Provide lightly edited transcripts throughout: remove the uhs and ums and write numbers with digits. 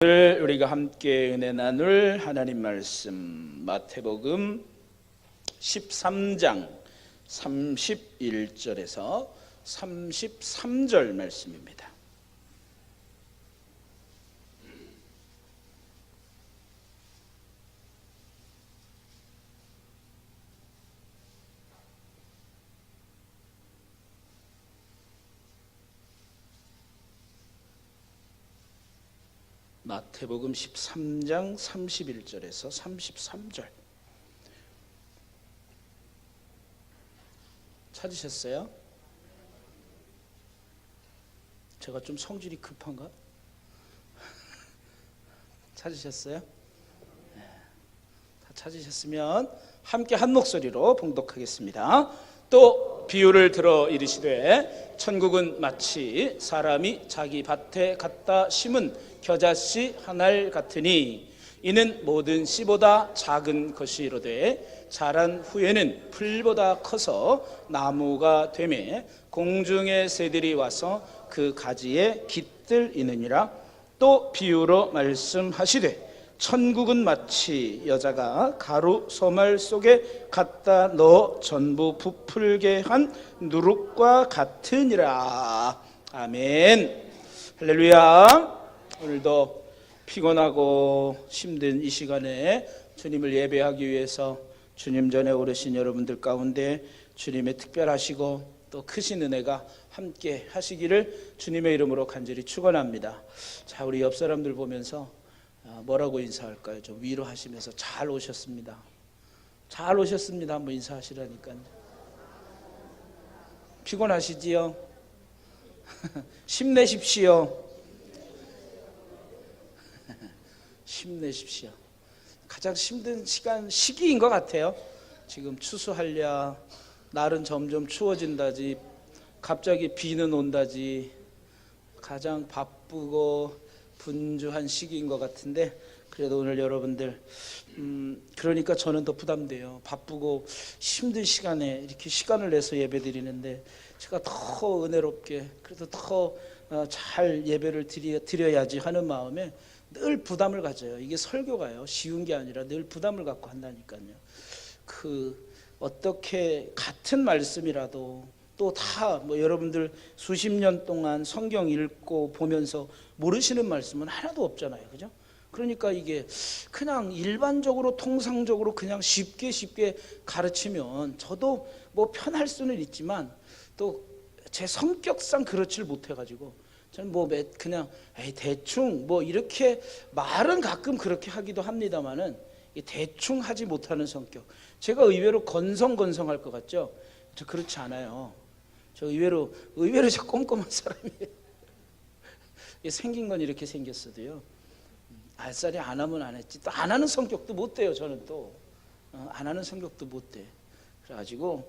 오늘 우리가 함께 은혜 나눌 하나님 말씀 마태복음 13장 31절에서 33절 말씀입니다. 마태복음 13장 31절에서 33절 찾으셨어요? 제가 좀 성질이 급한가? 찾으셨어요? 네. 다 찾으셨으면 함께 한 목소리로 봉독하겠습니다. 또 비유를 들어 이르시되 천국은 마치 사람이 자기 밭에 갖다 심은 겨자씨 한 알 같으니 이는 모든 씨보다 작은 것이로되 자란 후에는 풀보다 커서 나무가 되매 공중의 새들이 와서 그 가지에 깃들이느니라. 또 비유로 말씀하시되 천국은 마치 여자가 가루 소말 속에 갖다 넣어 전부 부풀게 한 누룩과 같으니라. 아멘. 할렐루야. 오늘도 피곤하고 힘든 이 시간에 주님을 예배하기 위해서 주님 전에 오르신 여러분들 가운데 주님의 특별하시고 또 크신 은혜가 함께 하시기를 주님의 이름으로 간절히 축원합니다. 자, 우리 옆 사람들 보면서 뭐라고 인사할까요? 좀 위로하시면서 잘 오셨습니다. 잘 오셨습니다. 한번 인사하시라니까요. 피곤하시지요? 힘내십시오. 힘내십시오. 가장 힘든 시기인 것 같아요. 지금 추수하랴, 날은 점점 추워진다지, 갑자기 비는 온다지, 가장 바쁘고 분주한 시기인 것 같은데, 그래도 오늘 여러분들 그러니까 저는 더 부담돼요. 바쁘고 힘든 시간에 이렇게 시간을 내서 예배 드리는데 제가 더 은혜롭게 그래도 더 잘 예배를 드려야지 하는 마음에 늘 부담을 가져요. 이게 설교가요, 쉬운 게 아니라 늘 부담을 갖고 한다니까요. 어떻게 같은 말씀이라도 또 다 여러분들 수십 년 동안 성경 읽고 보면서 모르시는 말씀은 하나도 없잖아요, 그죠? 그러니까 이게 그냥 일반적으로 통상적으로 그냥 쉽게 가르치면 저도 편할 수는 있지만 또 제 성격상 그렇지를 못해가지고 저는 그냥 대충 이렇게 말은 가끔 그렇게 하기도 합니다만은 대충 하지 못하는 성격. 제가 의외로 건성할 것 같죠? 저 그렇지 않아요. 저 의외로 저 꼼꼼한 사람이에요. 생긴 건 이렇게 생겼어도요, 알싸리 안 하면 안 했지. 또 안 하는 성격도 못 돼요. 저는 또 안 하는 성격도 못 돼. 그래가지고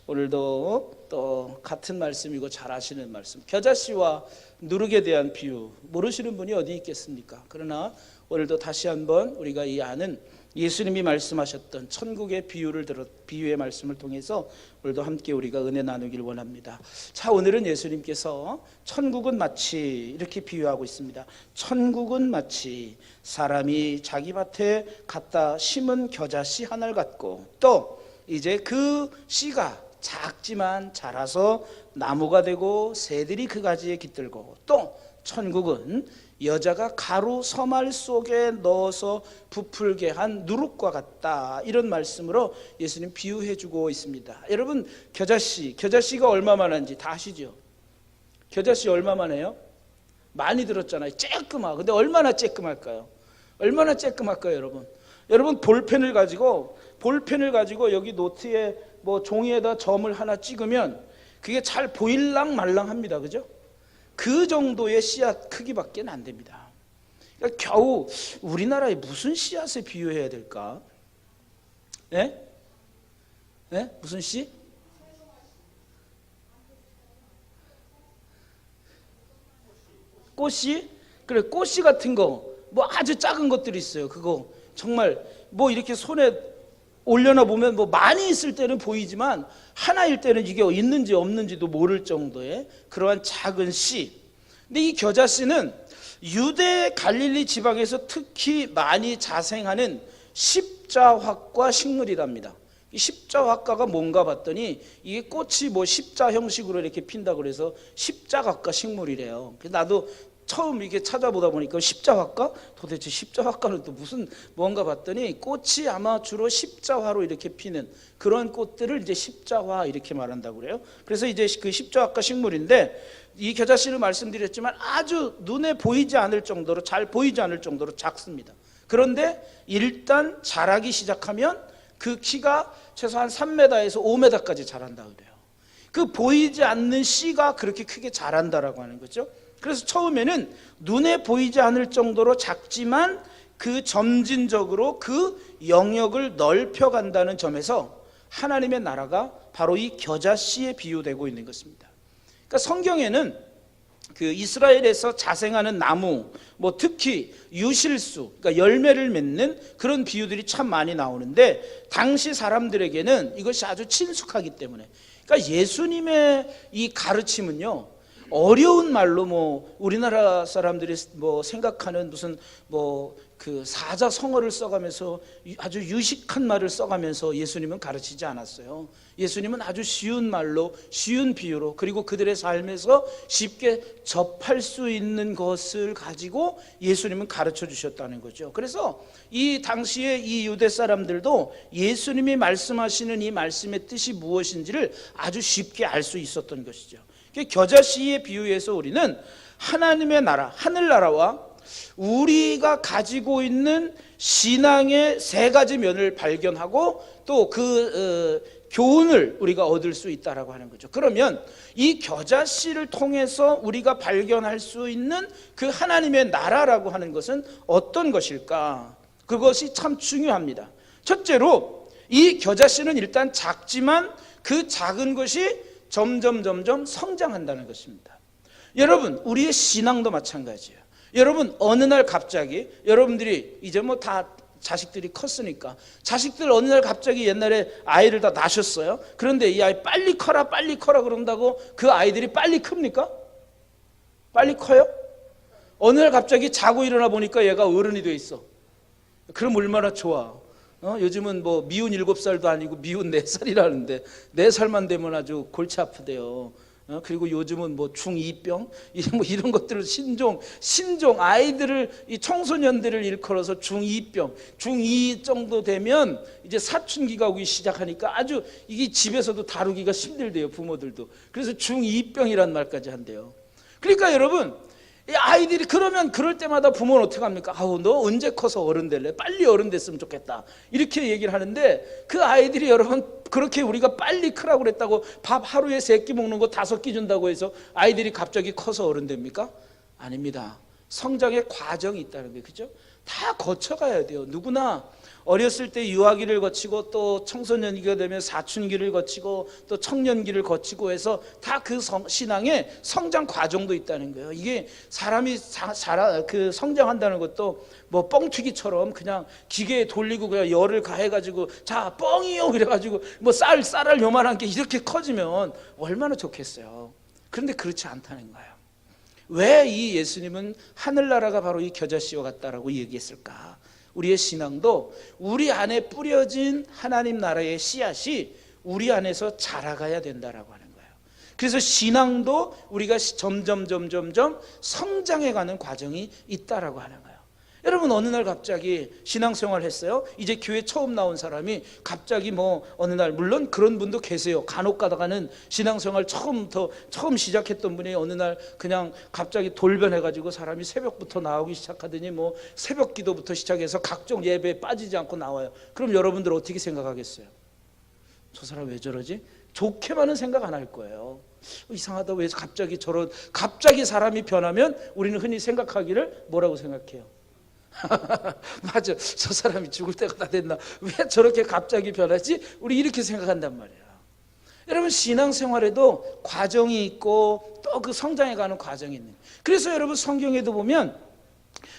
오늘도 또 같은 말씀이고 잘 아시는 말씀, 겨자씨와 누룩에 대한 비유 모르시는 분이 어디 있겠습니까? 그러나 오늘도 다시 한번 우리가 이 아는 예수님이 말씀하셨던 천국의 비유의 말씀을 통해서 오늘도 함께 우리가 은혜 나누길 원합니다. 자, 오늘은 예수님께서 천국은 마치 이렇게 비유하고 있습니다. 천국은 마치 사람이 자기 밭에 갖다 심은 겨자씨 한 알 같고, 또 이제 그 씨가 작지만 자라서 나무가 되고 새들이 그 가지에 깃들고, 또 천국은 여자가 가루 서말 속에 넣어서 부풀게 한 누룩과 같다. 이런 말씀으로 예수님 비유해 주고 있습니다. 여러분, 겨자씨가 얼마만한지 다 아시죠? 겨자씨 얼마만해요? 많이 들었잖아요. 쬐끔하고. 근데 얼마나 쬐끔할까요? 여러분 볼펜을 가지고 여기 노트에 종이에다 점을 하나 찍으면 그게 잘 보일랑 말랑합니다. 그죠? 그 정도의 씨앗 크기밖에 안 됩니다. 그러니까 겨우 우리나라에 무슨 씨앗에 비유해야 될까? 무슨 씨? 꽃씨? 그래, 꽃씨 같은 거 아주 작은 것들이 있어요. 그거 정말 이렇게 손에 올려놔 보면 많이 있을 때는 보이지만 하나일 때는 이게 있는지 없는지도 모를 정도의 그러한 작은 씨. 근데 이 겨자씨는 유대 갈릴리 지방에서 특히 많이 자생하는 십자화과 식물이랍니다. 이 십자화과가 뭔가 봤더니 이게 꽃이 뭐 십자 형식으로 이렇게 핀다고 그래서 십자가과 식물이래요. 그래서 나도 처음 이렇게 찾아보다 보니까 십자화과? 도대체 십자화과는 또 무슨 뭔가 봤더니 꽃이 아마 주로 십자화로 이렇게 피는 그런 꽃들을 이제 십자화 이렇게 말한다고 그래요. 그래서 이제 그 십자화과 식물인데 이 겨자씨를 말씀드렸지만 아주 눈에 보이지 않을 정도로 잘 보이지 않을 정도로 작습니다. 그런데 일단 자라기 시작하면 그 키가 최소한 3m에서 5m까지 자란다 그래요. 그 보이지 않는 씨가 그렇게 크게 자란다라고 하는 거죠. 그래서 처음에는 눈에 보이지 않을 정도로 작지만 그 점진적으로 그 영역을 넓혀간다는 점에서 하나님의 나라가 바로 이 겨자씨에 비유되고 있는 것입니다. 그러니까 성경에는 그 이스라엘에서 자생하는 나무, 뭐 특히 유실수, 그러니까 열매를 맺는 그런 비유들이 참 많이 나오는데 당시 사람들에게는 이것이 아주 친숙하기 때문에, 그러니까 예수님의 이 가르침은요, 어려운 말로 뭐 우리나라 사람들이 뭐 생각하는 무슨 뭐 그 사자성어를 써가면서 아주 유식한 말을 써가면서 예수님은 가르치지 않았어요. 예수님은 아주 쉬운 말로 쉬운 비유로 그리고 그들의 삶에서 쉽게 접할 수 있는 것을 가지고 예수님은 가르쳐 주셨다는 거죠. 그래서 이 당시에 이 유대 사람들도 예수님이 말씀하시는 이 말씀의 뜻이 무엇인지를 아주 쉽게 알 수 있었던 것이죠. 겨자씨의 비유에서 우리는 하나님의 나라, 하늘나라와 우리가 가지고 있는 신앙의 세 가지 면을 발견하고 또 그 교훈을 우리가 얻을 수 있다라고 하는 거죠. 그러면 이 겨자씨를 통해서 우리가 발견할 수 있는 그 하나님의 나라라고 하는 것은 어떤 것일까? 그것이 참 중요합니다. 첫째로 이 겨자씨는 일단 작지만 그 작은 것이 점점 성장한다는 것입니다. 여러분, 우리의 신앙도 마찬가지예요. 여러분, 어느 날 갑자기 여러분들이 이제 뭐 다 자식들이 컸으니까 자식들 어느 날 갑자기 옛날에 아이를 다 낳으셨어요. 그런데 이 아이 빨리 커라 그런다고 그 아이들이 빨리 큽니까? 빨리 커요? 어느 날 갑자기 자고 일어나 보니까 얘가 어른이 돼 있어. 그럼 얼마나 좋아. 요즘은 뭐 미운 7살도 아니고 미운 4살이라는데 4살만 되면 아주 골치 아프대요. 그리고 요즘은 뭐 중2병 뭐 이런 것들을 신종 아이들을 이 청소년들을 일컬어서 중2병 중2 정도 되면 이제 사춘기가 오기 시작하니까 아주 이게 집에서도 다루기가 힘들대요, 부모들도. 그래서 중2병이란 말까지 한대요. 그러니까 여러분, 이 아이들이 그러면 그럴 때마다 부모는 어떻게 합니까? 아우, 너 언제 커서 어른 될래? 빨리 어른 됐으면 좋겠다. 이렇게 얘기를 하는데 그 아이들이 여러분 그렇게 우리가 빨리 크라고 그랬다고 밥 하루에 3끼 먹는 거 5끼 준다고 해서 아이들이 갑자기 커서 어른 됩니까? 아닙니다. 성장의 과정이 있다는 거예요. 그죠? 다 거쳐가야 돼요. 누구나 어렸을 때 유아기를 거치고 또 청소년기가 되면 사춘기를 거치고 또 청년기를 거치고 해서 다 그 신앙의 성장 과정도 있다는 거예요. 이게 사람이 그 성장한다는 것도 뭐 뻥튀기처럼 그냥 기계에 돌리고 그냥 열을 가해가지고 자 뻥이요 그래가지고 뭐 쌀알 요만한 게 이렇게 커지면 얼마나 좋겠어요. 그런데 그렇지 않다는 거예요. 왜 이 예수님은 하늘나라가 바로 이 겨자씨와 같다라고 얘기했을까? 우리의 신앙도 우리 안에 뿌려진 하나님 나라의 씨앗이 우리 안에서 자라가야 된다라고 하는 거예요. 그래서 신앙도 우리가 점점 성장해가는 과정이 있다라고 하는 거예요. 여러분, 어느 날 갑자기 신앙생활 했어요. 이제 교회 처음 나온 사람이 갑자기 뭐 어느 날, 물론 그런 분도 계세요. 간혹 가다가는 신앙생활 처음 시작했던 분이 어느 날 그냥 갑자기 돌변해가지고 사람이 새벽부터 나오기 시작하더니 뭐 새벽 기도부터 시작해서 각종 예배에 빠지지 않고 나와요. 그럼 여러분들 어떻게 생각하겠어요? 저 사람 왜 저러지? 좋게만은 생각 안 할 거예요. 이상하다, 왜 갑자기 사람이 변하면 우리는 흔히 생각하기를 뭐라고 생각해요? 맞아, 저 사람이 죽을 때가 다 됐나, 왜 저렇게 갑자기 변하지? 우리 이렇게 생각한단 말이에요. 여러분, 신앙생활에도 과정이 있고 또 그 성장해가는 과정이 있는. 그래서 여러분, 성경에도 보면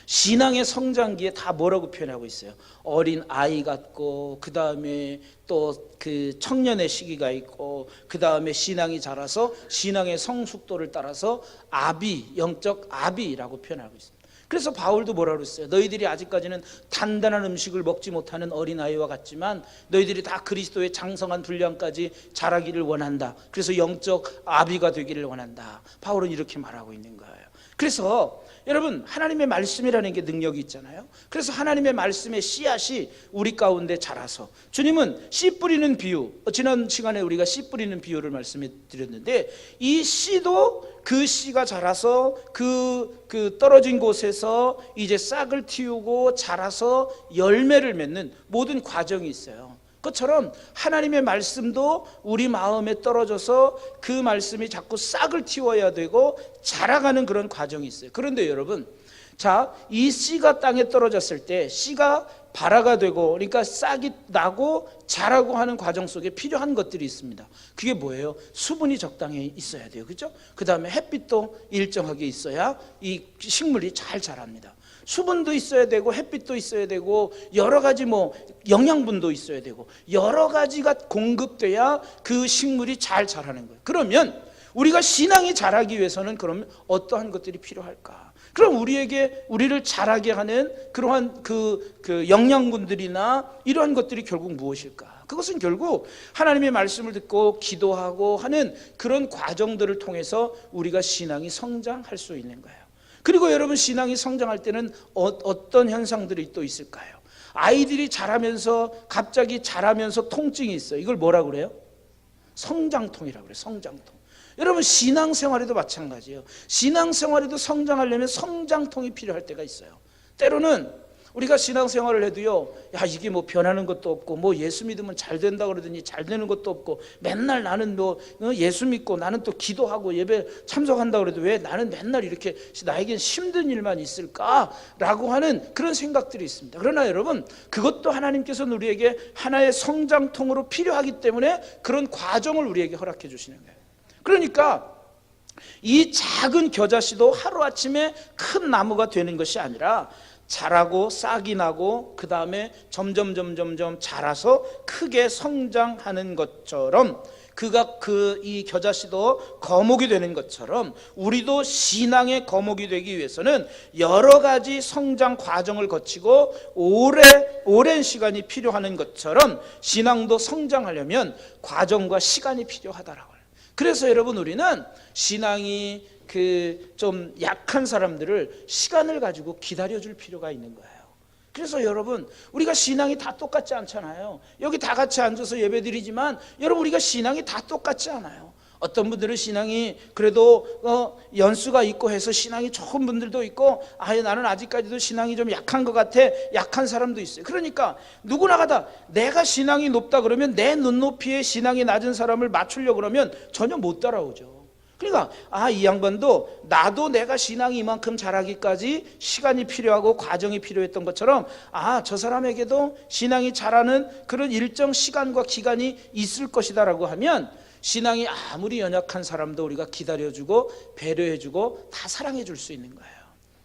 신앙의 성장기에 다 뭐라고 표현하고 있어요? 어린 아이 같고, 그 다음에 또 그 청년의 시기가 있고, 그 다음에 신앙이 자라서 신앙의 성숙도를 따라서 아비, 영적 아비라고 표현하고 있습니다. 그래서 바울도 뭐라 그랬어요? 너희들이 아직까지는 단단한 음식을 먹지 못하는 어린아이와 같지만 너희들이 다 그리스도의 장성한 분량까지 자라기를 원한다. 그래서 영적 아비가 되기를 원한다. 바울은 이렇게 말하고 있는 거예요. 그래서 여러분, 하나님의 말씀이라는 게 능력이 있잖아요. 그래서 하나님의 말씀의 씨앗이 우리 가운데 자라서, 주님은 씨 뿌리는 비유, 지난 시간에 우리가 씨 뿌리는 비유를 말씀해 드렸는데, 이 씨도 그 씨가 자라서 그 떨어진 곳에서 이제 싹을 틔우고 자라서 열매를 맺는 모든 과정이 있어요. 그것처럼 하나님의 말씀도 우리 마음에 떨어져서 그 말씀이 자꾸 싹을 틔워야 되고 자라가는 그런 과정이 있어요. 그런데 여러분, 자, 이 씨가 땅에 떨어졌을 때 씨가 발화가 되고, 그러니까 싹이 나고 자라고 하는 과정 속에 필요한 것들이 있습니다. 그게 뭐예요? 수분이 적당히 있어야 돼요. 그렇죠? 그 다음에 햇빛도 일정하게 있어야 이 식물이 잘 자랍니다. 수분도 있어야 되고 햇빛도 있어야 되고 여러 가지 영양분도 있어야 되고 여러 가지가 공급돼야 그 식물이 잘 자라는 거예요. 그러면 우리가 신앙이 자라기 위해서는 그러면 어떠한 것들이 필요할까? 그럼 우리를 자라게 하는 그러한 그 영양분들이나 이러한 것들이 결국 무엇일까? 그것은 결국 하나님의 말씀을 듣고 기도하고 하는 그런 과정들을 통해서 우리가 신앙이 성장할 수 있는 거예요. 그리고 여러분, 신앙이 성장할 때는 어떤 현상들이 또 있을까요? 아이들이 갑자기 자라면서 통증이 있어요. 이걸 뭐라 그래요? 성장통이라고 그래요. 성장통. 여러분, 신앙생활에도 마찬가지예요. 신앙생활에도 성장하려면 성장통이 필요할 때가 있어요. 때로는 우리가 신앙생활을 해도요, 야, 이게 변하는 것도 없고 예수 믿으면 잘 된다 그러더니 잘 되는 것도 없고, 맨날 나는 예수 믿고 나는 또 기도하고 예배 참석한다 그래도 왜 나는 맨날 이렇게 나에겐 힘든 일만 있을까라고 하는 그런 생각들이 있습니다. 그러나 여러분, 그것도 하나님께서는 우리에게 하나의 성장통으로 필요하기 때문에 그런 과정을 우리에게 허락해 주시는 거예요. 그러니까 이 작은 겨자씨도 하루아침에 큰 나무가 되는 것이 아니라 자라고 싹이 나고 그 다음에 점점 자라서 크게 성장하는 것처럼, 이 겨자씨도 거목이 되는 것처럼 우리도 신앙의 거목이 되기 위해서는 여러 가지 성장 과정을 거치고 오랜 시간이 필요한 것처럼 신앙도 성장하려면 과정과 시간이 필요하다라고 해요. 그래서 여러분, 우리는 신앙이 좀 약한 사람들을 시간을 가지고 기다려줄 필요가 있는 거예요. 그래서 여러분, 우리가 신앙이 다 똑같지 않잖아요. 여기 다 같이 앉아서 예배드리지만 여러분, 우리가 신앙이 다 똑같지 않아요. 어떤 분들은 신앙이 그래도 연수가 있고 해서 신앙이 좋은 분들도 있고, 나는 아직까지도 신앙이 좀 약한 것 같아, 약한 사람도 있어요. 그러니까 누구나 다 내가 신앙이 높다 그러면 내 눈높이에 신앙이 낮은 사람을 맞추려고 그러면 전혀 못 따라오죠. 그러니까 이 양반도 나도 내가 신앙이 이만큼 자라기까지 시간이 필요하고 과정이 필요했던 것처럼 저 사람에게도 신앙이 자라는 그런 일정 시간과 기간이 있을 것이다 라고 하면, 신앙이 아무리 연약한 사람도 우리가 기다려주고 배려해주고 다 사랑해줄 수 있는 거예요.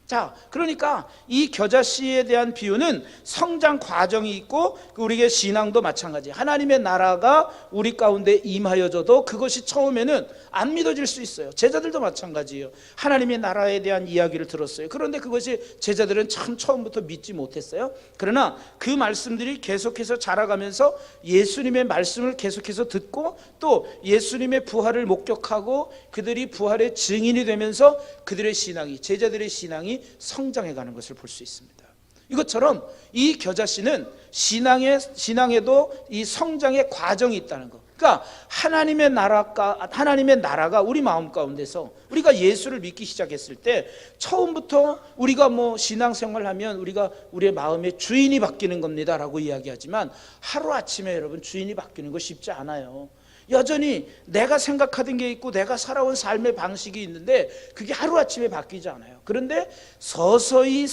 자, 그러니까 이 겨자씨에 대한 비유는 성장 과정이 있고, 우리의 신앙도 마찬가지예요. 하나님의 나라가 우리 가운데 임하여져도 그것이 처음에는 안 믿어질 수 있어요. 제자들도 마찬가지예요. 하나님의 나라에 대한 이야기를 들었어요. 그런데 그것이 제자들은 참 처음부터 믿지 못했어요. 그러나 그 말씀들이 계속해서 자라가면서 예수님의 말씀을 계속해서 듣고 또 예수님의 부활을 목격하고 그들이 부활의 증인이 되면서 그들의 신앙이, 제자들의 신앙이 성장해가는 것을 볼 수 있습니다. 이것처럼 이 겨자씨는 신앙에도 이 성장의 과정이 있다는 것. 그러니까 하나님의 나라가 우리 마음 가운데서, 우리가 예수를 믿기 시작했을 때 처음부터 우리가 신앙생활하면 우리가 우리의 마음의 주인이 바뀌는 겁니다라고 이야기하지만, 하루아침에 여러분 주인이 바뀌는 거 쉽지 않아요. 여전히 내가 생각하던 게 있고 내가 살아온 삶의 방식이 있는데 그게 하루아침에 바뀌지 않아요. 그런데 서서히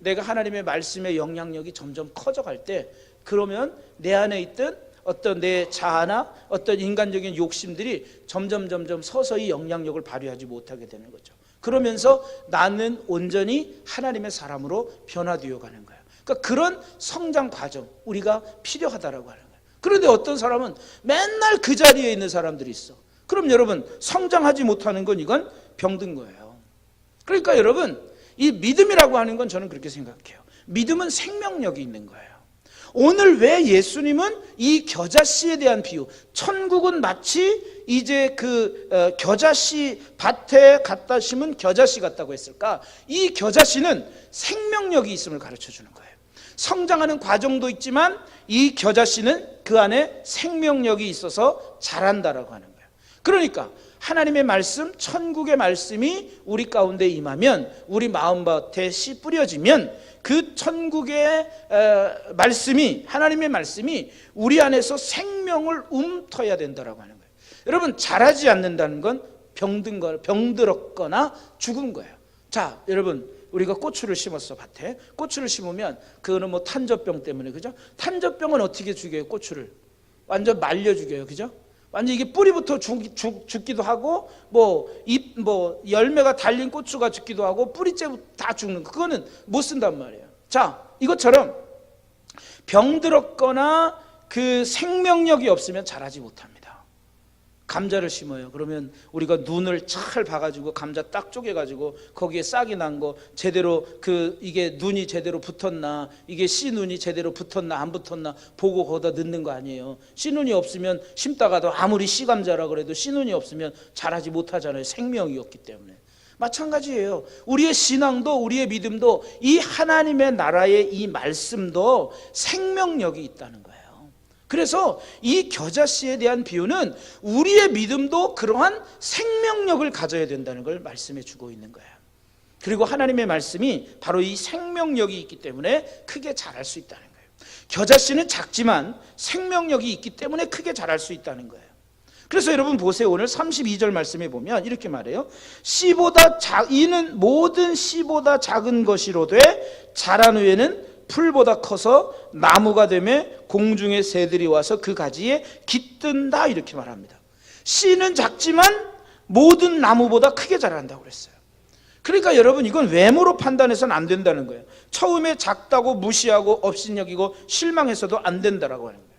내가 하나님의 말씀의 영향력이 점점 커져갈 때, 그러면 내 안에 있던 어떤 내 자아나 어떤 인간적인 욕심들이 점점 서서히 영향력을 발휘하지 못하게 되는 거죠. 그러면서 나는 온전히 하나님의 사람으로 변화되어 가는 거예요. 그러니까 그런 성장 과정 우리가 필요하다라고 하는 거예요. 그런데 어떤 사람은 맨날 그 자리에 있는 사람들이 있어. 그럼 여러분, 성장하지 못하는 건 이건 병든 거예요. 그러니까 여러분, 이 믿음이라고 하는 건 저는 그렇게 생각해요. 믿음은 생명력이 있는 거예요. 오늘 왜 예수님은 이 겨자씨에 대한 비유, 천국은 마치 이제 겨자씨 밭에 갖다 심은 겨자씨 같다고 했을까? 이 겨자씨는 생명력이 있음을 가르쳐 주는 거예요. 성장하는 과정도 있지만 이 겨자씨는 그 안에 생명력이 있어서 자란다라고 하는 거예요. 그러니까 하나님의 말씀, 천국의 말씀이 우리 가운데 임하면, 우리 마음밭에 씨 뿌려지면 그 천국의 말씀이, 하나님의 말씀이 우리 안에서 생명을 움터야 된다라고 하는 거예요. 여러분, 자라지 않는다는 건 병들었거나 죽은 거예요. 자, 여러분, 우리가 고추를 심었어, 밭에. 고추를 심으면 그거는 뭐 탄저병 때문에, 그죠? 탄저병은 어떻게 죽여요? 고추를 완전 말려 죽여요, 그죠? 완전 이게 뿌리부터 죽기도 하고, 열매가 달린 고추가 죽기도 하고, 뿌리째부터 다 죽는 거. 그거는 못 쓴단 말이에요. 자, 이것처럼 병들었거나 그 생명력이 없으면 자라지 못합니다. 감자를 심어요. 그러면 우리가 눈을 잘 봐가지고 감자 딱 쪼개가지고 거기에 싹이 난 거 제대로 이게 눈이 제대로 붙었나, 이게 씨 눈이 제대로 붙었나 안 붙었나 보고 거기다 넣는 거 아니에요. 씨 눈이 없으면 심다가도 아무리 씨 감자라 그래도 씨 눈이 없으면 자라지 못하잖아요. 생명이 없기 때문에. 마찬가지예요. 우리의 신앙도, 우리의 믿음도, 이 하나님의 나라의 이 말씀도 생명력이 있다는 거예요. 그래서 이 겨자씨에 대한 비유는 우리의 믿음도 그러한 생명력을 가져야 된다는 걸 말씀해 주고 있는 거예요. 그리고 하나님의 말씀이 바로 이 생명력이 있기 때문에 크게 자랄 수 있다는 거예요. 겨자씨는 작지만 생명력이 있기 때문에 크게 자랄 수 있다는 거예요. 그래서 여러분 보세요. 오늘 32절 말씀에 보면 이렇게 말해요. 이는 모든 씨보다 작은 것이로되 자란 후에는 풀보다 커서 나무가 되며 공중의 새들이 와서 그 가지에 깃든다, 이렇게 말합니다. 씨는 작지만 모든 나무보다 크게 자란다고 그랬어요. 그러니까 여러분, 이건 외모로 판단해서는 안 된다는 거예요. 처음에 작다고 무시하고 업신여기고 실망해서도 안 된다라고 하는 거예요.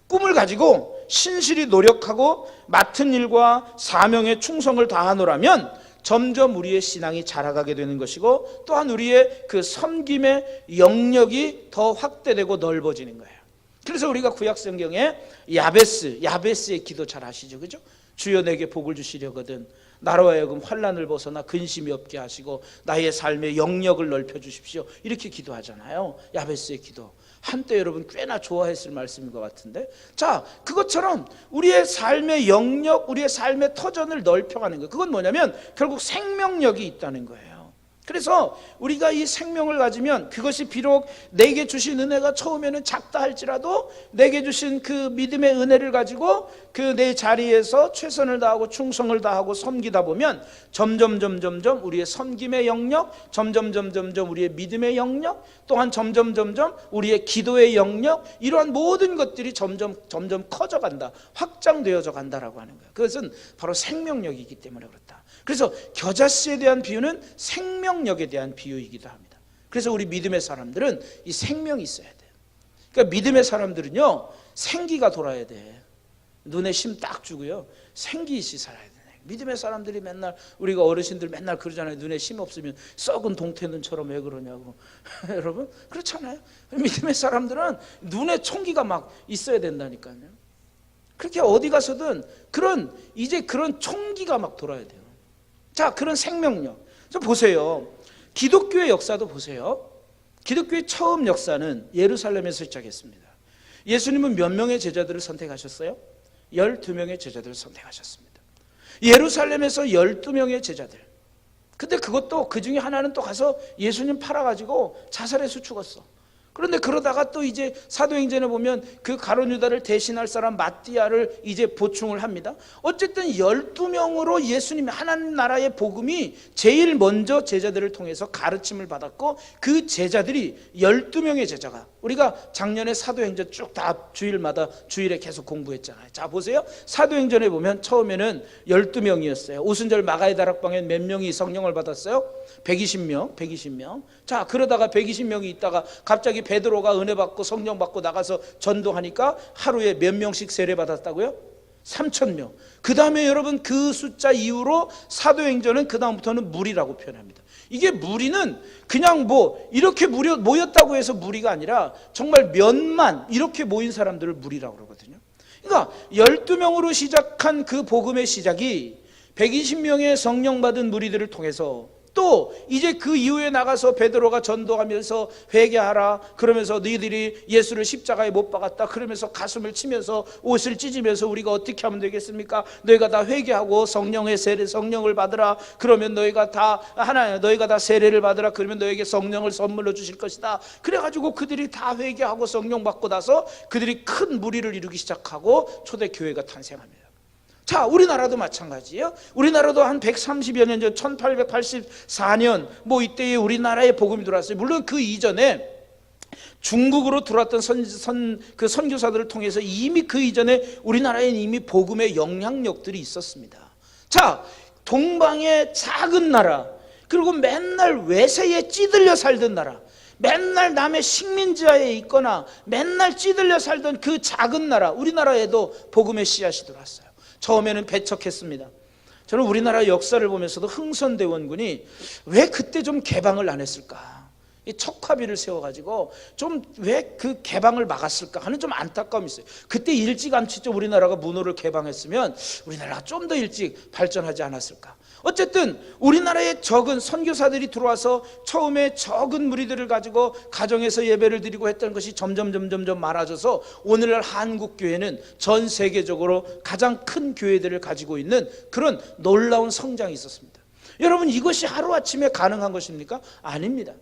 꿈을 가지고 신실히 노력하고 맡은 일과 사명에 충성을 다하노라면 점점 우리의 신앙이 자라가게 되는 것이고, 또한 우리의 그 섬김의 영역이 더 확대되고 넓어지는 거예요. 그래서 우리가 구약 성경에 야베스의 기도 잘 아시죠, 그죠? 주여 내게 복을 주시려거든 나로 하여금 환난을 벗어나 근심이 없게 하시고 나의 삶의 영역을 넓혀 주십시오, 이렇게 기도하잖아요. 야베스의 기도. 한때 여러분 꽤나 좋아했을 말씀인 것 같은데, 자, 그것처럼 우리의 삶의 영역, 우리의 삶의 터전을 넓혀가는 거예요. 그건 뭐냐면 결국 생명력이 있다는 거예요. 그래서 우리가 이 생명을 가지면 그것이 비록 내게 주신 은혜가 처음에는 작다 할지라도 내게 주신 그 믿음의 은혜를 가지고 그 내 자리에서 최선을 다하고 충성을 다하고 섬기다 보면 점점 우리의 섬김의 영역, 점점 우리의 믿음의 영역, 또한 점점 우리의 기도의 영역, 이러한 모든 것들이 점점 커져간다, 확장되어져 간다라고 하는 거예요. 그것은 바로 생명력이기 때문에 그렇다. 그래서 겨자씨에 대한 비유는 생명력에 대한 비유이기도 합니다. 그래서 우리 믿음의 사람들은 이 생명이 있어야 돼요. 그러니까 믿음의 사람들은요, 생기가 돌아야 돼. 눈에 심 딱 주고요, 생기 있이 살아야 돼. 믿음의 사람들이 맨날, 우리가 어르신들 맨날 그러잖아요. 눈에 심 없으면 썩은 동태눈처럼 왜 그러냐고. 여러분, 그렇잖아요. 믿음의 사람들은 눈에 총기가 막 있어야 된다니까요. 그렇게 어디 가서든 그런 총기가 막 돌아야 돼요. 자, 그런 생명력. 보세요. 기독교의 역사도 보세요. 기독교의 처음 역사는 예루살렘에서 시작했습니다. 예수님은 몇 명의 제자들을 선택하셨어요? 12명의 제자들을 선택하셨습니다. 예루살렘에서 12명의 제자들. 근데 그것도 그 중에 하나는 또 가서 예수님 팔아가지고 자살해서 죽었어. 그런데 그러다가 또 이제 사도행전에 보면 그 가룟 유다를 대신할 사람 마띠아를 이제 보충을 합니다. 어쨌든 12명으로 예수님의 하나님 나라의 복음이 제일 먼저 제자들을 통해서 가르침을 받았고, 그 제자들이 12명의 제자가, 우리가 작년에 사도행전 쭉 다 주일에 계속 공부했잖아요. 자, 보세요. 사도행전에 보면 처음에는 12명이었어요. 오순절 마가의 다락방에 몇 명이 성령을 받았어요? 120명. 자, 그러다가 120명이 있다가 갑자기 베드로가 은혜 받고 성령 받고 나가서 전도하니까 하루에 몇 명씩 세례 받았다고요? 3,000명. 그 다음에 여러분 그 숫자 이후로 사도행전은 그 다음부터는 무리라고 표현합니다. 이게 무리는 그냥 뭐 이렇게 모였다고 해서 무리가 아니라 정말 몇만 이렇게 모인 사람들을 무리라고 그러거든요. 그러니까 12명으로 시작한 그 복음의 시작이 120명의 성령 받은 무리들을 통해서 또 이제 그 이후에 나가서 베드로가 전도하면서 회개하라 그러면서 너희들이 예수를 십자가에 못 박았다 그러면서 가슴을 치면서 옷을 찢으면서 우리가 어떻게 하면 되겠습니까? 너희가 다 회개하고 성령의 세례 성령을 받으라 그러면 너희가 다 세례를 받으라 그러면 너에게 성령을 선물로 주실 것이다. 그래가지고 그들이 다 회개하고 성령 받고 나서 그들이 큰 무리를 이루기 시작하고 초대교회가 탄생합니다. 자, 우리나라도 마찬가지예요. 우리나라도 한 130여 년 전 1884년 뭐 이때에 우리나라에 복음이 들어왔어요. 물론 그 이전에 중국으로 들어왔던 그 선교사들을 통해서 이미 그 이전에 우리나라에 이미 복음의 영향력들이 있었습니다. 자, 동방의 작은 나라, 그리고 맨날 외세에 찌들려 살던 나라, 맨날 남의 식민지하에 있거나 맨날 찌들려 살던 그 작은 나라, 우리나라에도 복음의 씨앗이 들어왔어요. 처음에는 배척했습니다. 저는 우리나라 역사를 보면서도 흥선대원군이 왜 그때 좀 개방을 안 했을까, 이 척화비를 세워가지고 좀 왜 그 개방을 막았을까 하는 좀 안타까움이 있어요. 그때 일찌감치 좀 우리나라가 문호를 개방했으면 우리나라가 좀 더 일찍 발전하지 않았을까. 어쨌든 우리나라에 적은 선교사들이 들어와서 처음에 적은 무리들을 가지고 가정에서 예배를 드리고 했던 것이 점점 많아져서 오늘날 한국교회는 전 세계적으로 가장 큰 교회들을 가지고 있는 그런 놀라운 성장이 있었습니다. 여러분, 이것이 하루아침에 가능한 것입니까? 아닙니다.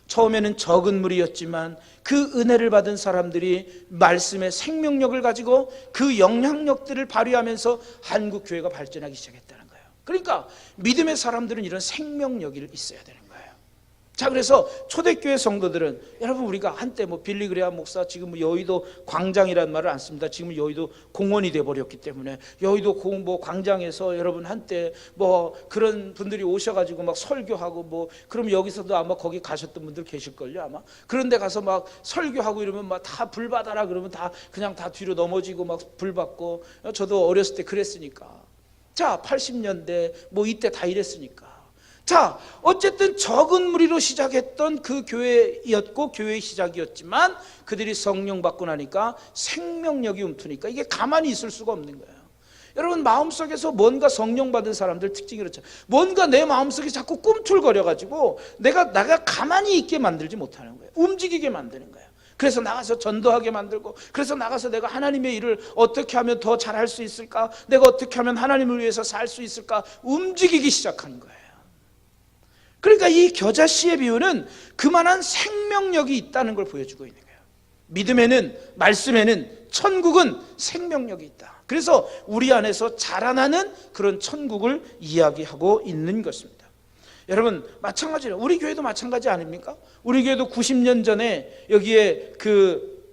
처음에는 적은 무리였지만 그 은혜를 받은 사람들이 말씀의 생명력을 가지고 그 영향력들을 발휘하면서 한국교회가 발전하기 시작했다는 거예요. 그러니까 믿음의 사람들은 이런 생명력이 있어야 되는 거예요. 자, 그래서 초대교회 성도들은, 여러분, 우리가 한때 뭐 빌리그레암 목사, 지금 뭐 여의도 광장이라는 말을 안 씁니다. 지금 여의도 공원이 돼버렸기 때문에 여의도 뭐 광장에서 여러분 한때 뭐 그런 분들이 오셔가지고 막 설교하고 뭐, 그럼 여기서도 아마 거기 가셨던 분들 계실걸요 아마. 그런데 가서 막 설교하고 이러면 막 다 불 받아라 그러면 다 그냥 다 뒤로 넘어지고 막 불 받고, 저도 어렸을 때 그랬으니까. 자, 80년대 뭐 이때 다 이랬으니까. 자, 어쨌든 적은 무리로 시작했던 그 교회였고 교회의 시작이었지만 그들이 성령 받고 나니까 생명력이 움트니까 이게 가만히 있을 수가 없는 거예요. 여러분, 마음속에서 뭔가 성령 받은 사람들 특징이 그렇죠. 뭔가 내 마음속에 자꾸 꿈틀거려가지고 내가 가만히 있게 만들지 못하는 거예요. 움직이게 만드는 거예요. 그래서 나가서 전도하게 만들고, 그래서 나가서 내가 하나님의 일을 어떻게 하면 더 잘할 수 있을까, 내가 어떻게 하면 하나님을 위해서 살 수 있을까 움직이기 시작한 거예요. 그러니까 이 겨자씨의 비유는 그만한 생명력이 있다는 걸 보여주고 있는 거예요. 믿음에는, 말씀에는, 천국은 생명력이 있다. 그래서 우리 안에서 자라나는 그런 천국을 이야기하고 있는 것입니다. 여러분, 마찬가지로 우리 교회도 마찬가지 아닙니까? 우리 교회도 90년 전에 여기에 그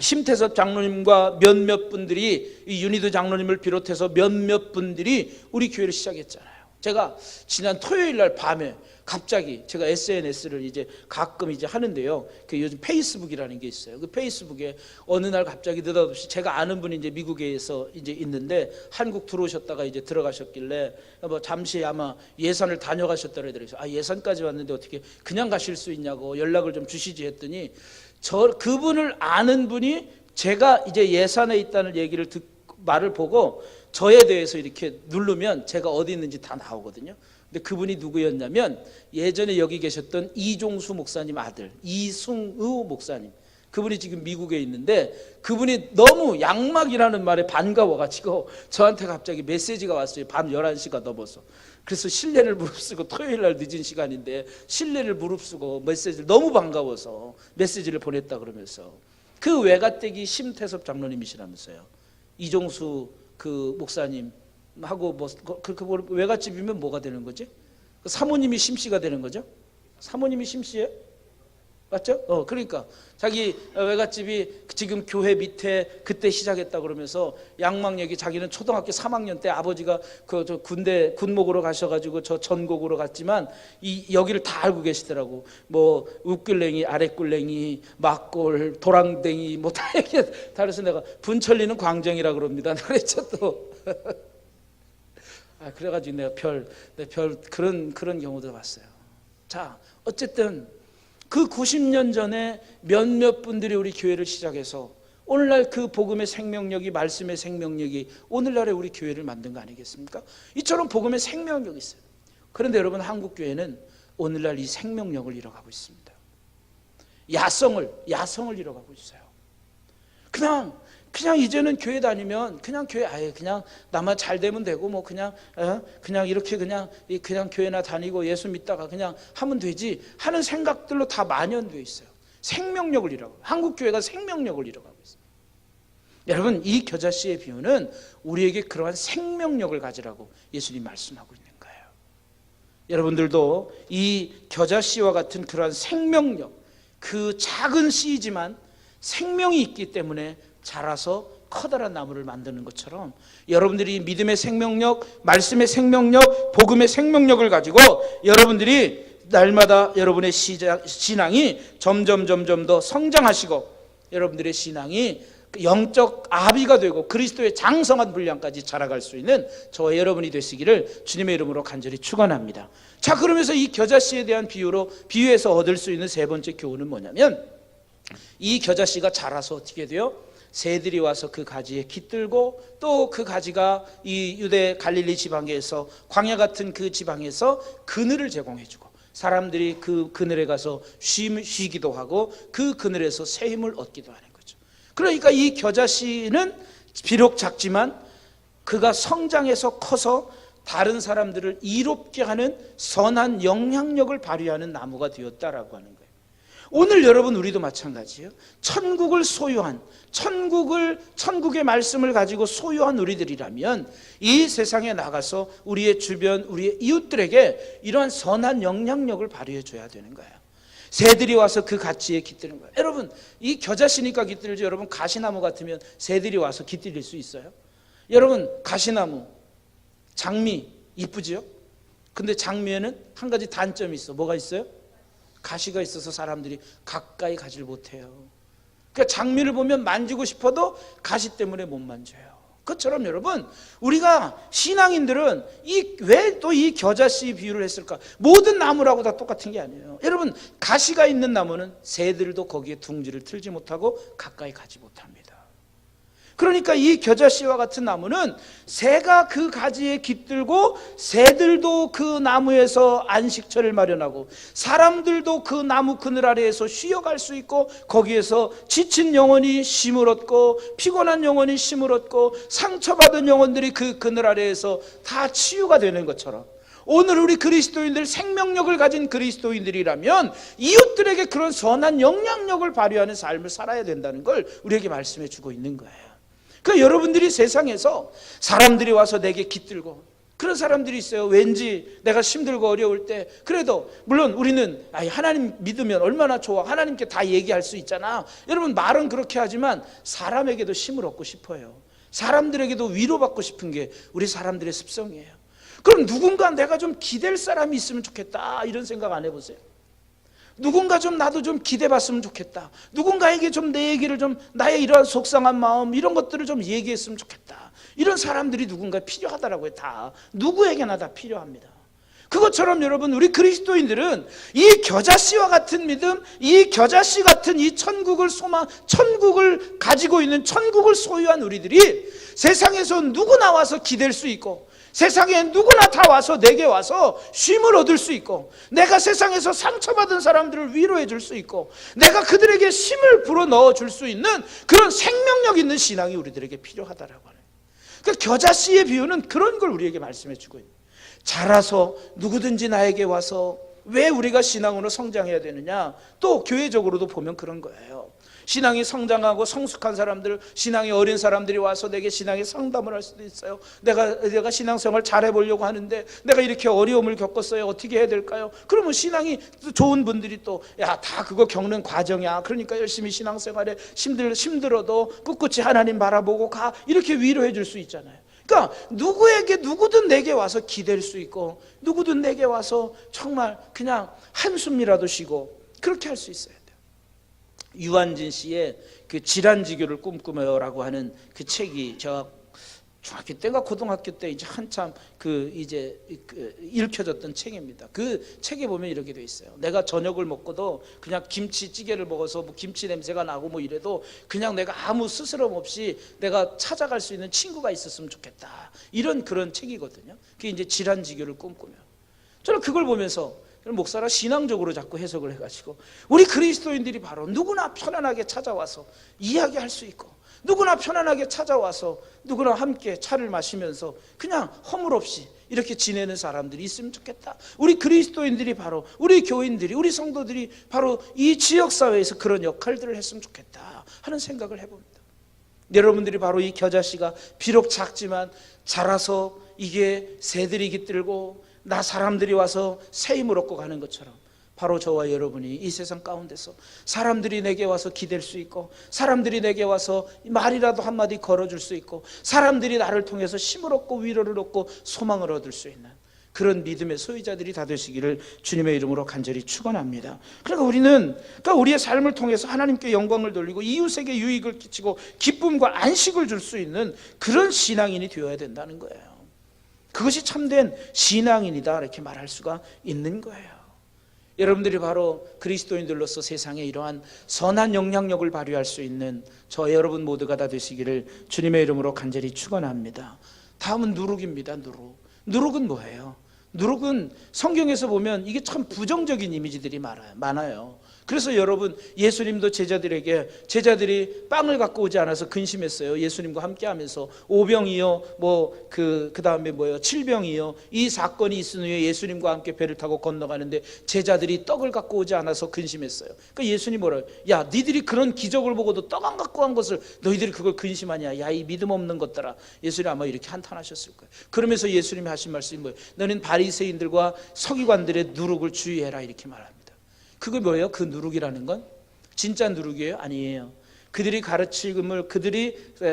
심태섭 장로님과 몇몇 분들이, 이 윤희도 장로님을 비롯해서 몇몇 분들이 우리 교회를 시작했잖아요. 제가 지난 토요일 날 밤에 갑자기 제가 SNS를 이제 가끔 이제 하는데요. 그 요즘 페이스북이라는 게 있어요. 그 페이스북에 어느 날 갑자기 느닷없이 제가 아는 분이 이제 미국에서 이제 있는데 한국 들어오셨다가 이제 들어가셨길래 뭐 잠시 아마 예산을 다녀가셨다 그러더라고요. 아, 예산까지 왔는데 어떻게 그냥 가실 수 있냐고 연락을 좀 주시지 했더니 그분을 아는 분이 제가 이제 예산에 있다는 얘기를 말을 보고 저에 대해서 이렇게 누르면 제가 어디 있는지 다 나오거든요. 근데 그분이 누구였냐면 예전에 여기 계셨던 이종수 목사님 아들 이승우 목사님, 그분이 지금 미국에 있는데 그분이 너무 양막이라는 말에 반가워가지고 저한테 갑자기 메시지가 왔어요. 밤 11시가 넘어서. 그래서 실례를 무릅쓰고, 토요일 날 늦은 시간인데 실례를 무릅쓰고 메시지를, 너무 반가워서 메시지를 보냈다 그러면서, 그 외가댁이 심태섭 장로님이시라면서요. 이종수 그 목사님하고 뭐 그 외갓집이면 뭐가 되는 거지? 사모님이 심씨가 되는 거죠? 사모님이 심씨예요? 맞죠? 그러니까 자기 외갓집이 지금 교회 밑에 그때 시작했다 그러면서 양막 얘기, 자기는 초등학교 3학년 때 아버지가 그 저 군대 군목으로 가셔가지고 저 전곡으로 갔지만 이 여기를 다 알고 계시더라고. 뭐 웃굴랭이, 아랫굴랭이, 막골, 도랑댕이 뭐 다 얘기해. 다 그래서 내가 분천리는 광정이라 그럽니다. 그랬죠 또. 그래가지고 내가 별 그런 경우도 봤어요. 자, 어쨌든 그 90년 전에 몇몇 분들이 우리 교회를 시작해서 오늘날 그 복음의 생명력이, 말씀의 생명력이 오늘날의 우리 교회를 만든 거 아니겠습니까? 이처럼 복음의 생명력이 있어요. 그런데 여러분, 한국 교회는 오늘날 이 생명력을 잃어가고 있습니다. 야성을 잃어가고 있어요. 그냥 이제는 교회 다니면 그냥 교회 아예 그냥 나만 잘 되면 되고 뭐 그냥 이렇게 그냥 교회나 다니고 예수 믿다가 그냥 하면 되지 하는 생각들로 다 만연되어 있어요. 생명력을 잃어가고, 한국 교회가 생명력을 잃어가고 있어요. 여러분, 이 겨자씨의 비유는 우리에게 그러한 생명력을 가지라고 예수님 말씀하고 있는 거예요. 여러분들도 이 겨자씨와 같은 그러한 생명력, 그 작은 씨이지만 생명이 있기 때문에 자라서 커다란 나무를 만드는 것처럼 여러분들이 믿음의 생명력, 말씀의 생명력, 복음의 생명력을 가지고 여러분들이 날마다 여러분의 신앙이 점점 더 성장하시고 여러분들의 신앙이 영적 아비가 되고 그리스도의 장성한 분량까지 자라갈 수 있는 저와 여러분이 되시기를 주님의 이름으로 간절히 축원합니다. 자, 그러면서 이 겨자씨에 대한 비유에서 얻을 수 있는 세 번째 교훈은 뭐냐면, 이 겨자씨가 자라서 어떻게 돼요? 새들이 와서 그 가지에 깃들고 또 그 가지가 이 유대 갈릴리 지방에서, 광야 같은 그 지방에서 그늘을 제공해주고 사람들이 그 그늘에 가서 쉬기도 하고 그 그늘에서 새 힘을 얻기도 하는 거죠. 그러니까 이 겨자씨는 비록 작지만 그가 성장해서 커서 다른 사람들을 이롭게 하는 선한 영향력을 발휘하는 나무가 되었다라고 하는 거예요. 오늘 여러분, 우리도 마찬가지예요. 천국을 소유한, 천국의 말씀을 가지고 소유한 우리들이라면 이 세상에 나가서 우리의 주변, 우리의 이웃들에게 이러한 선한 영향력을 발휘해 줘야 되는 거예요. 새들이 와서 그 가지에 깃드는 거예요. 여러분, 이 겨자씨니까 깃들지, 여러분 가시나무 같으면 새들이 와서 깃들일 수 있어요? 여러분, 가시나무, 장미 이쁘지요? 근데 장미에는 한 가지 단점이 있어. 뭐가 있어요? 가시가 있어서 사람들이 가까이 가지를 못해요. 그러니까 장미를 보면 만지고 싶어도 가시 때문에 못 만져요. 그것처럼 여러분, 우리가 신앙인들은 왜 또 이 겨자씨 비유를 했을까? 모든 나무라고 다 똑같은 게 아니에요. 여러분, 가시가 있는 나무는 새들도 거기에 둥지를 틀지 못하고 가까이 가지 못합니다. 그러니까 이 겨자씨와 같은 나무는 새가 그 가지에 깃들고 새들도 그 나무에서 안식처를 마련하고 사람들도 그 나무 그늘 아래에서 쉬어갈 수 있고 거기에서 지친 영혼이 쉼을 얻고 피곤한 영혼이 쉼을 얻고 상처받은 영혼들이 그 그늘 아래에서 다 치유가 되는 것처럼 오늘 우리 그리스도인들, 생명력을 가진 그리스도인들이라면 이웃들에게 그런 선한 영향력을 발휘하는 삶을 살아야 된다는 걸 우리에게 말씀해 주고 있는 거예요. 그러니까 여러분들이 세상에서 사람들이 와서 내게 깃들고, 그런 사람들이 있어요. 왠지 내가 힘들고 어려울 때, 그래도 물론 우리는 하나님 믿으면 얼마나 좋아, 하나님께 다 얘기할 수 있잖아. 여러분, 말은 그렇게 하지만 사람에게도 힘을 얻고 싶어요. 사람들에게도 위로받고 싶은 게 우리 사람들의 습성이에요. 그럼 누군가 내가 좀 기댈 사람이 있으면 좋겠다, 이런 생각 안 해보세요? 누군가 좀 나도 좀 기대봤으면 좋겠다. 누군가에게 좀 내 얘기를 좀, 나의 이러한 속상한 마음, 이런 것들을 좀 얘기했으면 좋겠다. 이런 사람들이 누군가 필요하다라고요. 다 누구에게나 다 필요합니다. 그것처럼 여러분, 우리 그리스도인들은 이 겨자씨와 같은 믿음, 이 겨자씨 같은 이 천국을 천국을 가지고 있는, 천국을 소유한 우리들이 세상에서 누구나 와서 기댈 수 있고, 세상에 누구나 다 와서 내게 와서 쉼을 얻을 수 있고, 내가 세상에서 상처받은 사람들을 위로해 줄 수 있고, 내가 그들에게 힘을 불어넣어 줄 수 있는 그런 생명력 있는 신앙이 우리들에게 필요하다라고 하는. 그러니까 겨자씨의 비유는 그런 걸 우리에게 말씀해 주고 있는. 자라서 누구든지 나에게 와서, 왜 우리가 신앙으로 성장해야 되느냐? 또 교회적으로도 보면 그런 거예요. 신앙이 성장하고 성숙한 사람들, 신앙이 어린 사람들이 와서 내게 신앙의 상담을 할 수도 있어요. 내가 신앙생활 잘 해보려고 하는데 내가 이렇게 어려움을 겪었어요. 어떻게 해야 될까요? 그러면 신앙이 좋은 분들이 또, 야, 다 그거 겪는 과정이야. 그러니까 열심히 신앙생활에 힘들어도 꿋꿋이 하나님 바라보고 가. 이렇게 위로해 줄 수 있잖아요. 그러니까 누구든 내게 와서 기댈 수 있고, 누구든 내게 와서 정말 그냥 한숨이라도 쉬고, 그렇게 할 수 있어요. 유한진 씨의 그 질환지교를 꿈꾸며라고 하는 그 책이 제가 중학교 때인가 고등학교 때 이제 한참 이제 읽혀졌던 책입니다. 그 책에 보면 이렇게 돼 있어요. 내가 저녁을 먹고도 그냥 김치찌개를 먹어서 뭐 김치 냄새가 나고 뭐 이래도 그냥 내가 아무 스스럼 없이 내가 찾아갈 수 있는 친구가 있었으면 좋겠다. 이런 그런 책이거든요. 그게 이제 질환지교를 꿈꾸며. 저는 그걸 보면서 목사라 신앙적으로 자꾸 해석을 해가지고 우리 그리스도인들이 바로 누구나 편안하게 찾아와서 이야기할 수 있고, 누구나 편안하게 찾아와서 누구나 함께 차를 마시면서 그냥 허물 없이 이렇게 지내는 사람들이 있으면 좋겠다. 우리 그리스도인들이 바로, 우리 교인들이, 우리 성도들이 바로 이 지역사회에서 그런 역할들을 했으면 좋겠다 하는 생각을 해봅니다. 여러분들이 바로 이 겨자씨가 비록 작지만 자라서 이게 새들이 깃들고 나 사람들이 와서 새 힘을 얻고 가는 것처럼 바로 저와 여러분이 이 세상 가운데서 사람들이 내게 와서 기댈 수 있고, 사람들이 내게 와서 말이라도 한마디 걸어줄 수 있고, 사람들이 나를 통해서 힘을 얻고 위로를 얻고 소망을 얻을 수 있는 그런 믿음의 소유자들이 다 되시기를 주님의 이름으로 간절히 축원합니다. 그러니까 우리의 삶을 통해서 하나님께 영광을 돌리고 이웃에게 유익을 끼치고 기쁨과 안식을 줄 수 있는 그런 신앙인이 되어야 된다는 거예요. 그것이 참된 신앙인이다 이렇게 말할 수가 있는 거예요. 여러분들이 바로 그리스도인들로서 세상에 이러한 선한 영향력을 발휘할 수 있는 저 여러분 모두가 다 되시기를 주님의 이름으로 간절히 축원합니다. 다음은 누룩입니다. 누룩은 뭐예요? 누룩은 성경에서 보면 이게 참 부정적인 이미지들이 많아요. 그래서 여러분, 예수님도 제자들이 빵을 갖고 오지 않아서 근심했어요. 예수님과 함께 하면서 5병이요 그 다음에 뭐예요, 7병이요, 이 사건이 있은 후에 예수님과 함께 배를 타고 건너가는데 제자들이 떡을 갖고 오지 않아서 근심했어요. 그러니까 예수님 뭐래요? 야, 니들이 그런 기적을 보고도 떡 안 갖고 간 것을 너희들이 그걸 근심하냐? 야, 이 믿음 없는 것들아. 예수님 아마 이렇게 한탄하셨을 거예요. 그러면서 예수님이 하신 말씀이 뭐예요? 너는 바리새인들과 서기관들의 누룩을 주의해라 이렇게 말합니다. 그게 뭐예요? 그 누룩이라는 건 진짜 누룩이에요? 아니에요. 그들이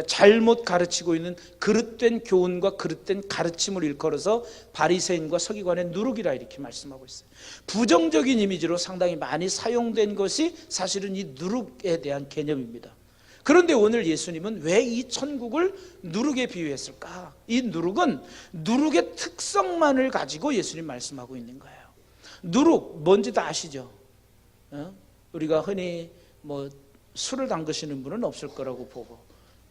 잘못 가르치고 있는 그릇된 교훈과 그릇된 가르침을 일컬어서 바리새인과 서기관의 누룩이라 이렇게 말씀하고 있어요. 부정적인 이미지로 상당히 많이 사용된 것이 사실은 이 누룩에 대한 개념입니다. 그런데 오늘 예수님은 왜 이 천국을 누룩에 비유했을까? 이 누룩은 누룩의 특성만을 가지고 예수님 말씀하고 있는 거예요. 누룩 뭔지 다 아시죠? 우리가 흔히 술을 담그시는 분은 없을 거라고 보고,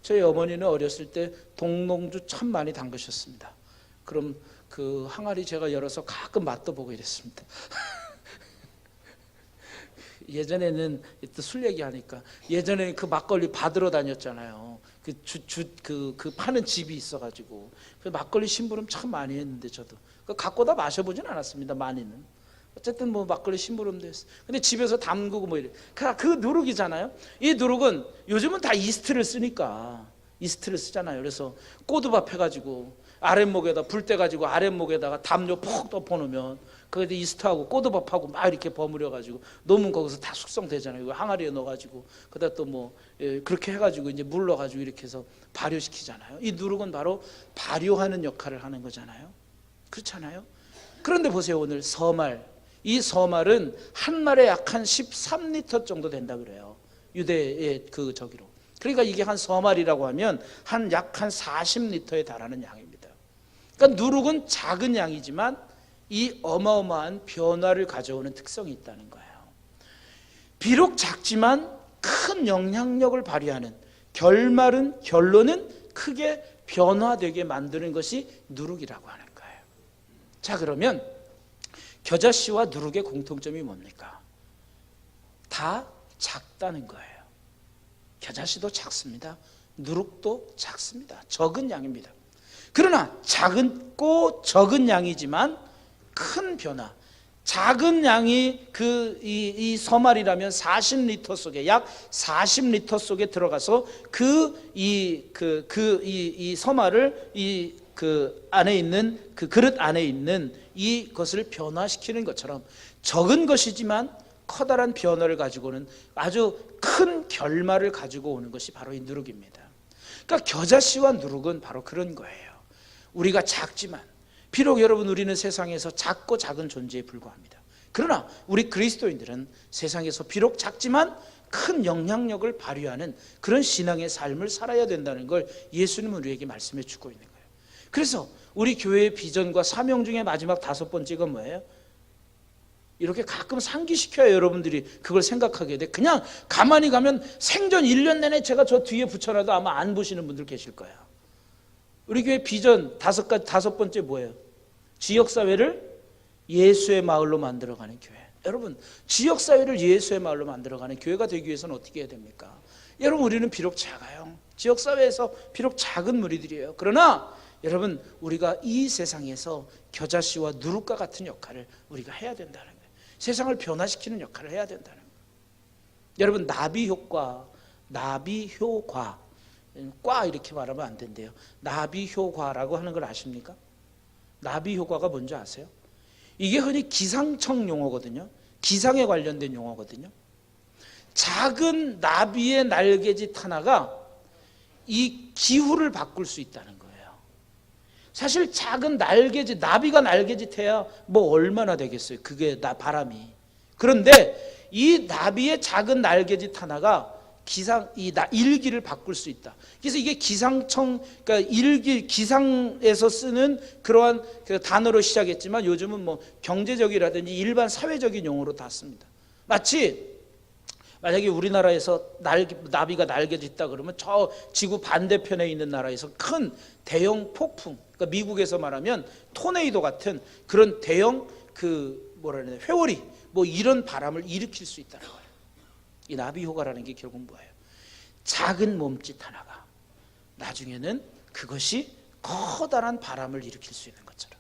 저희 어머니는 어렸을 때 동농주 참 많이 담그셨습니다. 그럼 그 항아리 제가 열어서 가끔 맛도 보고 이랬습니다. 예전에는 또 술 얘기하니까 예전에 그 막걸리 받으러 다녔잖아요. 그 파는 집이 있어가지고 그 막걸리 심부름 참 많이 했는데 저도 갖고 다 마셔보진 않았습니다. 많이는. 어쨌든 막걸리 심부름도 했어. 근데 집에서 담그고 이래. 그 누룩이잖아요. 이 누룩은 요즘은 다 이스트를 쓰니까 이스트를 쓰잖아요. 그래서 꼬두밥 해가지고 아랫목에다 불 떼가지고 아랫목에다가 담요 푹 덮어놓으면 거기다 이스트하고 꼬두밥하고 막 이렇게 버무려가지고 놓으면 거기서 다 숙성되잖아요. 이거 항아리에 넣어가지고 그다 또 그렇게 해가지고 이제 물 넣어가지고 이렇게 해서 발효시키잖아요. 이 누룩은 바로 발효하는 역할을 하는 거잖아요. 그렇잖아요. 그런데 보세요. 오늘 이 서말은 한 말에 약 한 13리터 정도 된다 그래요. 유대의 저기로. 그러니까 이게 한 서말이라고 하면 약 한 40리터에 달하는 양입니다. 그러니까 누룩은 작은 양이지만 이 어마어마한 변화를 가져오는 특성이 있다는 거예요. 비록 작지만 큰 영향력을 발휘하는, 결론은 크게 변화되게 만드는 것이 누룩이라고 하는 거예요. 자, 그러면 겨자씨와 누룩의 공통점이 뭡니까? 다 작다는 거예요. 겨자씨도 작습니다. 누룩도 작습니다. 적은 양입니다. 그러나 작고 적은 양이지만 큰 변화, 작은 양이 이 서말이라면 40리터 속에, 약 40리터 속에 들어가서 이 서말을 안에 있는 그릇 안에 있는 이것을 변화시키는 것처럼 적은 것이지만 커다란 변화를 가지고는 아주 큰 결말을 가지고 오는 것이 바로 이 누룩입니다. 그러니까 겨자씨와 누룩은 바로 그런 거예요. 우리가 작지만, 비록 여러분 우리는 세상에서 작고 작은 존재에 불과합니다. 그러나 우리 그리스도인들은 세상에서 비록 작지만 큰 영향력을 발휘하는 그런 신앙의 삶을 살아야 된다는 걸 예수님은 우리에게 말씀해 주고 있는 거예요. 그래서 우리 교회의 비전과 사명 중에 마지막 5번째가 뭐예요? 이렇게 가끔 상기시켜야 여러분들이 그걸 생각하게 돼. 그냥 가만히 가면 생전 1년 내내 제가 저 뒤에 붙여놔도 아마 안 보시는 분들 계실 거예요. 우리 교회 비전 5번째 뭐예요? 지역사회를 예수의 마을로 만들어가는 교회. 여러분, 지역사회를 예수의 마을로 만들어가는 교회가 되기 위해서는 어떻게 해야 됩니까? 여러분, 우리는 비록 작아요. 지역사회에서 비록 작은 무리들이에요. 그러나 여러분, 우리가 이 세상에서 겨자씨와 누룩과 같은 역할을 우리가 해야 된다는 거예요. 세상을 변화시키는 역할을 해야 된다는 거예요. 여러분, 나비효과 과 이렇게 말하면 안 된대요. 나비효과라고 하는 걸 아십니까? 나비효과가 뭔지 아세요? 이게 흔히 기상청 용어거든요. 기상에 관련된 용어거든요. 작은 나비의 날개짓 하나가 이 기후를 바꿀 수 있다는 거예요. 사실 작은 날개짓, 나비가 날개짓해야 뭐 얼마나 되겠어요. 그게 바람이. 그런데 이 나비의 작은 날개짓 하나가 일기를 바꿀 수 있다. 그래서 이게 기상청, 그러니까 기상에서 쓰는 그러한 그 단어로 시작했지만 요즘은 뭐 경제적이라든지 일반 사회적인 용어로 다 씁니다. 마치 만약에 우리나라에서 나비가 날개짓다 그러면 저 지구 반대편에 있는 나라에서 큰 대형 폭풍, 그러니까 미국에서 말하면 토네이도 같은 그런 대형 회오리 뭐 이런 바람을 일으킬 수 있다는 거예요. 이 나비효과라는 게 결국 뭐예요? 작은 몸짓 하나가 나중에는 그것이 커다란 바람을 일으킬 수 있는 것처럼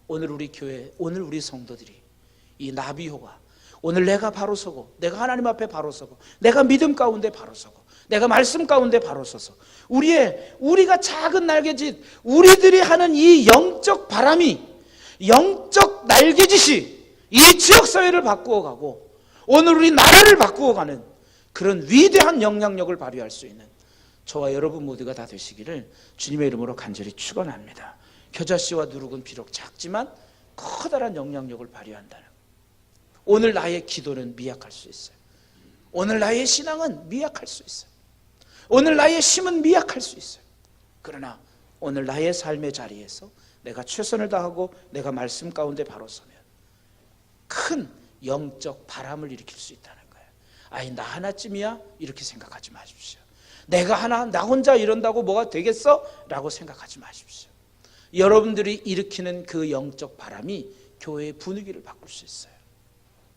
오늘 우리 교회, 오늘 우리 성도들이 이 나비효과, 오늘 내가 바로 서고, 내가 하나님 앞에 바로 서고, 내가 믿음 가운데 바로 서고, 내가 말씀 가운데 바로 서서 우리가 작은 날개짓, 우리들이 하는 이 영적 바람이, 영적 날개짓이 이 지역사회를 바꾸어가고 오늘 우리 나라를 바꾸어가는 그런 위대한 영향력을 발휘할 수 있는 저와 여러분 모두가 다 되시기를 주님의 이름으로 간절히 축원합니다. 겨자씨와 누룩은 비록 작지만 커다란 영향력을 발휘한다는, 오늘 나의 기도는 미약할 수 있어요. 오늘 나의 신앙은 미약할 수 있어요. 오늘 나의 힘은 미약할 수 있어요. 그러나 오늘 나의 삶의 자리에서 내가 최선을 다하고 내가 말씀 가운데 바로 서면 큰 영적 바람을 일으킬 수 있다는 거예요. 아니, 나 하나쯤이야? 이렇게 생각하지 마십시오. 나 혼자 이런다고 뭐가 되겠어? 라고 생각하지 마십시오. 여러분들이 일으키는 그 영적 바람이 교회의 분위기를 바꿀 수 있어요.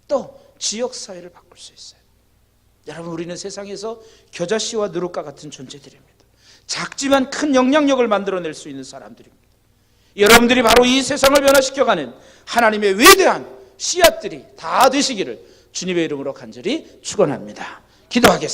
또 지역사회를 바꿀 수 있어요. 여러분, 우리는 세상에서 겨자씨와 누룩과 같은 존재들입니다. 작지만 큰 영향력을 만들어낼 수 있는 사람들입니다. 여러분들이 바로 이 세상을 변화시켜가는 하나님의 위대한 씨앗들이 다 되시기를 주님의 이름으로 간절히 축원합니다. 기도하겠습니다.